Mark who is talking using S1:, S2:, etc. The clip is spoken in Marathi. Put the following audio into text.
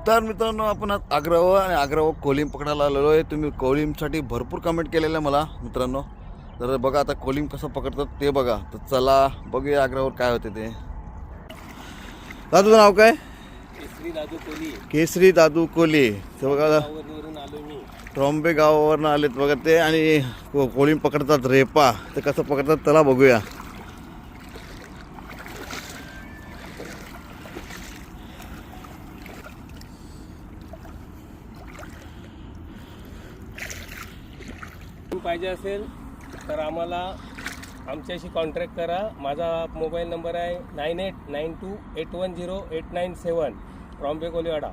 S1: तर मित्रांनो आपण आज आग्रावर आणि आग्रावर कोलिम पकडायला आलेलो आहे. तुम्ही कोलिमसाठी भरपूर कमेंट केलेलं मला मित्रांनो. तर बघा आता कोलिम कसं पकडतात ते बघा. तर चला बघूया आग्रावर काय होते ते. दादूचं नाव काय?
S2: केसरी दादू कोली.
S1: केसरी दादू कोली. ते बघा
S2: वरून आलो मी.
S1: ट्रॉम्बे गावावरून आलेत बघा ते. आणि कोलिम पकडतात रेपा. ते कसं पकडतात त्याला बघूया.
S2: पाहिजे असेल तर आम्हाला आमच्याशी कॉन्टॅक्ट करा. माझा मोबाईल नंबर आहे 9892810897 ट्रॉम्बे कोलीवाडा.